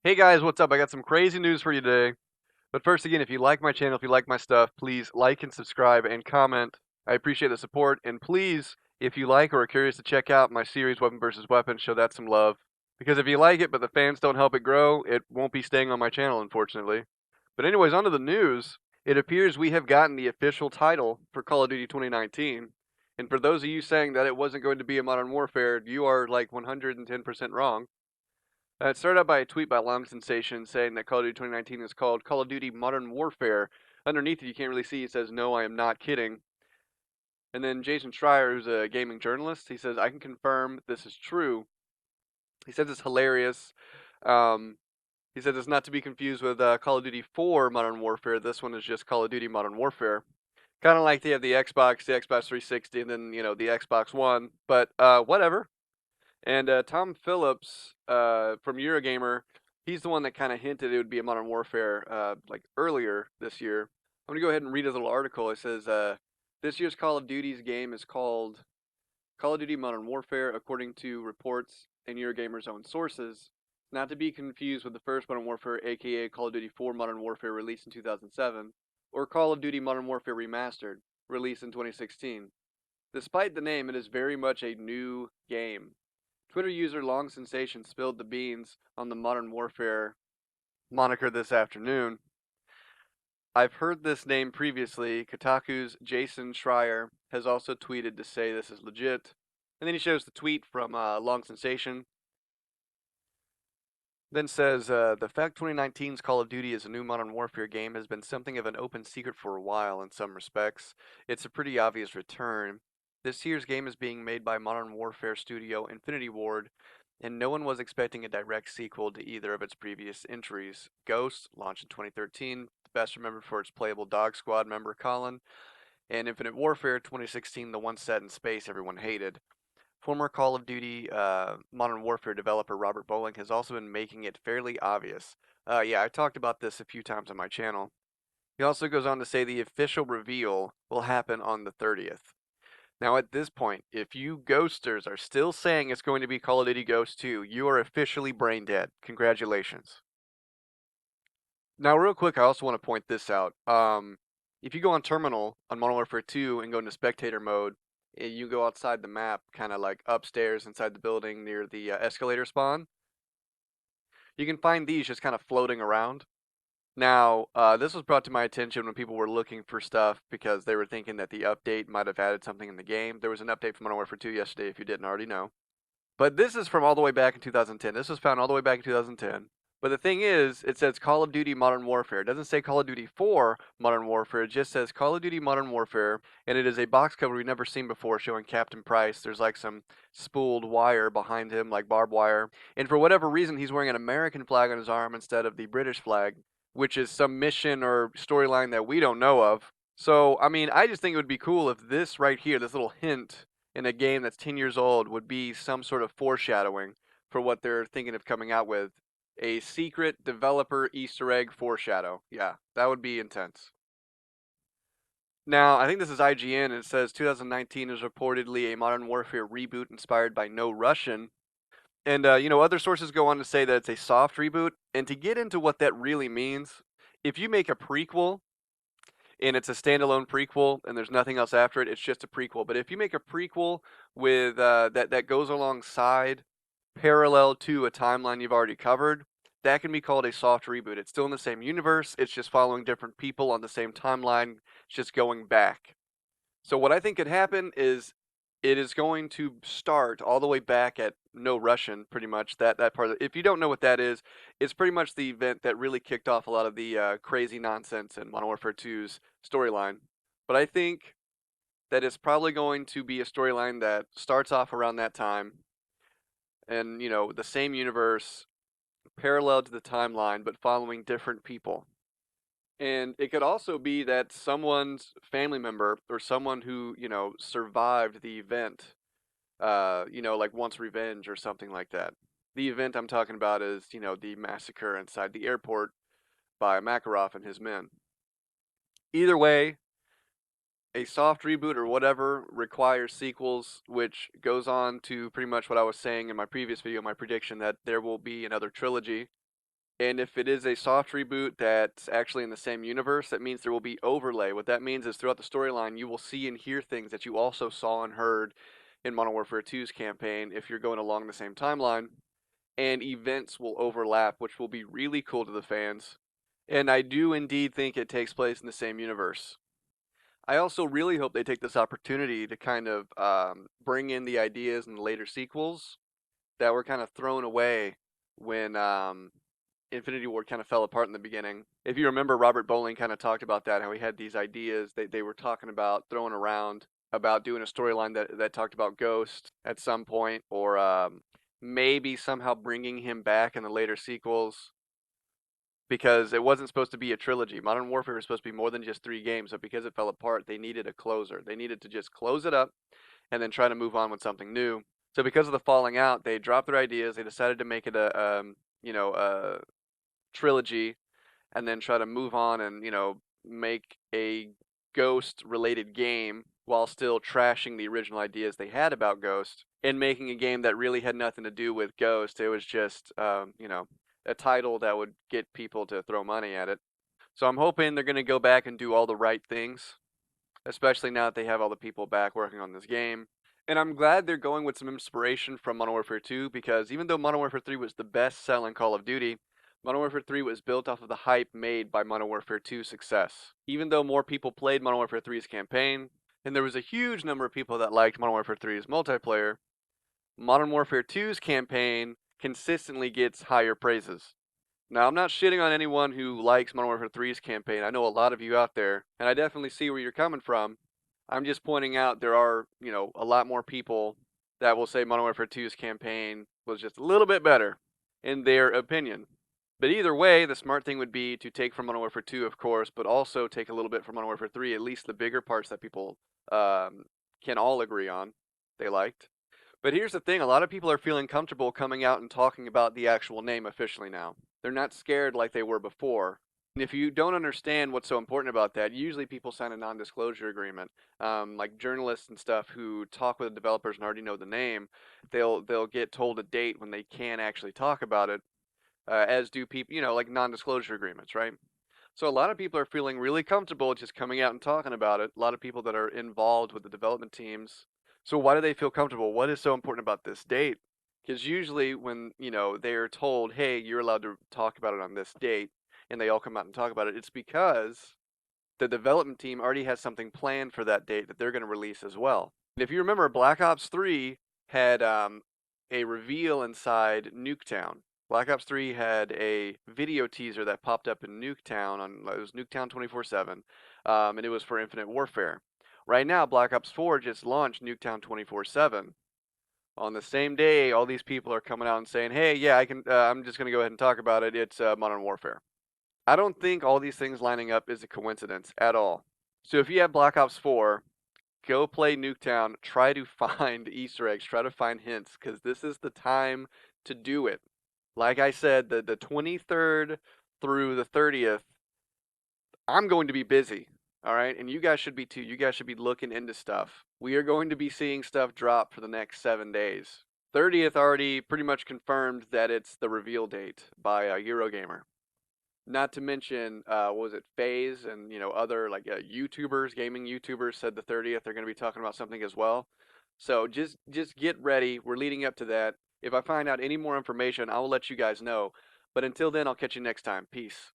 Hey guys, what's up? I got some crazy news for you today. But first, again, if you like my channel, if you like my stuff, please like and subscribe and comment. I appreciate the support. And please, if you like or are curious to check out my series Weapon versus Weapon, show that some love. Because if you like it but the fans don't help it grow, it won't be staying on my channel, unfortunately. But anyways, on to the news. It appears we have gotten the official title for Call of Duty 2019. And for those of you saying that it wasn't going to be a Modern Warfare, you are like 110% wrong. It started out by a tweet by Long Sensation saying that Call of Duty 2019 is called Call of Duty Modern Warfare. Underneath it, you can't really see, it says, "No, I am not kidding." And then Jason Schreier, who's a gaming journalist, he says, "I can confirm this is true." He says it's hilarious. Um, he says it's not to be confused with Call of Duty 4 Modern Warfare. This one is just Call of Duty Modern Warfare. Kind of like they have the Xbox 360, and then, the Xbox One. But whatever. And Tom Phillips from Eurogamer, he's the one that kind of hinted it would be a Modern Warfare like earlier this year. I'm gonna go ahead and read his little article. It says this year's Call of Duty's game is called Call of Duty Modern Warfare, according to reports and Eurogamer's own sources. Not to be confused with the first Modern Warfare, aka Call of Duty 4 Modern Warfare, released in 2007, or Call of Duty Modern Warfare Remastered, released in 2016. Despite the name, it is very much a new game. Twitter user Long Sensation spilled the beans on the Modern Warfare moniker this afternoon. I've heard this name previously. Kotaku's Jason Schreier has also tweeted to say this is legit. And then he shows the tweet from Long Sensation. Then says, the fact 2019's Call of Duty is a new Modern Warfare game has been something of an open secret for a while in some respects. It's a pretty obvious return. This year's game is being made by Modern Warfare studio Infinity Ward, and no one was expecting a direct sequel to either of its previous entries. Ghost, launched in 2013, best remembered for its playable Dog Squad member Colin, and Infinite Warfare 2016, the one set in space everyone hated. Former Call of Duty Modern Warfare developer Robert Bowling has also been making it fairly obvious. Yeah, I talked about this a few times on my channel. He also goes on to say the official reveal will happen on the 30th. Now, at this point, if you ghosters are still saying it's going to be Call of Duty Ghost 2, you are officially brain dead. Congratulations. Now, real quick, I also want to point this out. If you go on Terminal on Modern Warfare 2 and go into Spectator mode, you go outside the map, kind of like upstairs inside the building near the escalator spawn. You can find these just kind of floating around. Now, this was brought to my attention when people were looking for stuff because they were thinking that the update might have added something in the game. There was an update from Modern Warfare 2 yesterday, if you didn't already know. But this is from all the way back in 2010. This was found all the way back in 2010. But the thing is, it says Call of Duty Modern Warfare. It doesn't say Call of Duty 4 Modern Warfare. It just says Call of Duty Modern Warfare, and it is a box cover we've never seen before showing Captain Price. There's like some spooled wire behind him, like barbed wire. And for whatever reason, he's wearing an American flag on his arm instead of the British flag, which is some mission or storyline that we don't know of. So, I mean, I just think it would be cool if this right here, this little hint in a game that's 10 years old, would be some sort of foreshadowing for what they're thinking of coming out with. A secret developer Easter egg foreshadow. Yeah, that would be intense. Now, I think this is IGN, and it says 2019 is reportedly a Modern Warfare reboot inspired by No Russian. And, other sources go on to say that it's a soft reboot. And to get into what that really means, if you make a prequel and it's a standalone prequel and there's nothing else after it, it's just a prequel. But if you make a prequel with that goes alongside, parallel to a timeline you've already covered, that can be called a soft reboot. It's still in the same universe. It's just following different people on the same timeline. It's just going back. So what I think could happen is it is going to start all the way back at No Russian, pretty much that part. If you don't know what that is, it's pretty much the event that really kicked off a lot of the crazy nonsense in Modern Warfare 2's storyline. But I think that it's probably going to be a storyline that starts off around that time, and the same universe, parallel to the timeline, but following different people. And it could also be that someone's family member or someone who, survived the event, like wants revenge or something like that. The event I'm talking about is, the massacre inside the airport by Makarov and his men. Either way, a soft reboot or whatever requires sequels, which goes on to pretty much what I was saying in my previous video, my prediction that there will be another trilogy. And if it is a soft reboot that's actually in the same universe, that means there will be overlay. What that means is throughout the storyline, you will see and hear things that you also saw and heard in Modern Warfare 2's campaign if you're going along the same timeline. And events will overlap, which will be really cool to the fans. And I do indeed think it takes place in the same universe. I also really hope they take this opportunity to kind of bring in the ideas in the later sequels that were kind of thrown away when Infinity Ward kind of fell apart in the beginning. If you remember, Robert Bowling kind of talked about that, how he had these ideas they were talking about, throwing around, about doing a storyline that talked about Ghost at some point, or maybe somehow bringing him back in the later sequels, because it wasn't supposed to be a trilogy. Modern Warfare was supposed to be more than just 3 games, but because it fell apart, they needed a closer. They needed to just close it up and then try to move on with something new. So because of the falling out, they dropped their ideas. They decided to make it a trilogy, and then try to move on and make a Ghost related game while still trashing the original ideas they had about Ghost and making a game that really had nothing to do with Ghost. It was just a title that would get people to throw money at it. So I'm hoping they're going to go back and do all the right things, especially now that they have all the people back working on this game. And I'm glad they're going with some inspiration from Modern Warfare 2, because even though Modern Warfare 3 was the best selling Call of Duty, Modern Warfare 3 was built off of the hype made by Modern Warfare 2's success. Even though more people played Modern Warfare 3's campaign, and there was a huge number of people that liked Modern Warfare 3's multiplayer, Modern Warfare 2's campaign consistently gets higher praises. Now, I'm not shitting on anyone who likes Modern Warfare 3's campaign. I know a lot of you out there, and I definitely see where you're coming from. I'm just pointing out there are, a lot more people that will say Modern Warfare 2's campaign was just a little bit better, in their opinion. But either way, the smart thing would be to take from Modern Warfare 2, of course, but also take a little bit from Modern Warfare 3, at least the bigger parts that people can all agree on they liked. But here's the thing, a lot of people are feeling comfortable coming out and talking about the actual name officially now. They're not scared like they were before. And if you don't understand what's so important about that, usually people sign a non-disclosure agreement. Like journalists and stuff who talk with the developers and already know the name, they'll get told a date when they can actually talk about it, as do people, like non-disclosure agreements, right? So a lot of people are feeling really comfortable just coming out and talking about it. A lot of people that are involved with the development teams. So why do they feel comfortable? What is so important about this date? Because usually when, they're told, hey, you're allowed to talk about it on this date, and they all come out and talk about it, it's because the development team already has something planned for that date that they're going to release as well. And if you remember, Black Ops 3 had a reveal inside Nuketown. Black Ops 3 had a video teaser that popped up in Nuketown it was Nuketown 24/7, and it was for Infinite Warfare. Right now, Black Ops 4 just launched Nuketown 24/7. On the same day, all these people are coming out and saying, "Hey, yeah, I can. I'm just gonna go ahead and talk about it. It's Modern Warfare." I don't think all these things lining up is a coincidence at all. So if you have Black Ops 4, go play Nuketown, try to find Easter eggs, try to find hints, because this is the time to do it. Like I said, the 23rd through the 30th, I'm going to be busy. All right. And you guys should be too. You guys should be looking into stuff. We are going to be seeing stuff drop for the next 7 days. 30th already pretty much confirmed that it's the reveal date by Eurogamer. Not to mention, what was it, FaZe and other like YouTubers, gaming YouTubers said the 30th they're going to be talking about something as well. So just get ready. We're leading up to that. If I find out any more information, I will let you guys know. But until then, I'll catch you next time. Peace.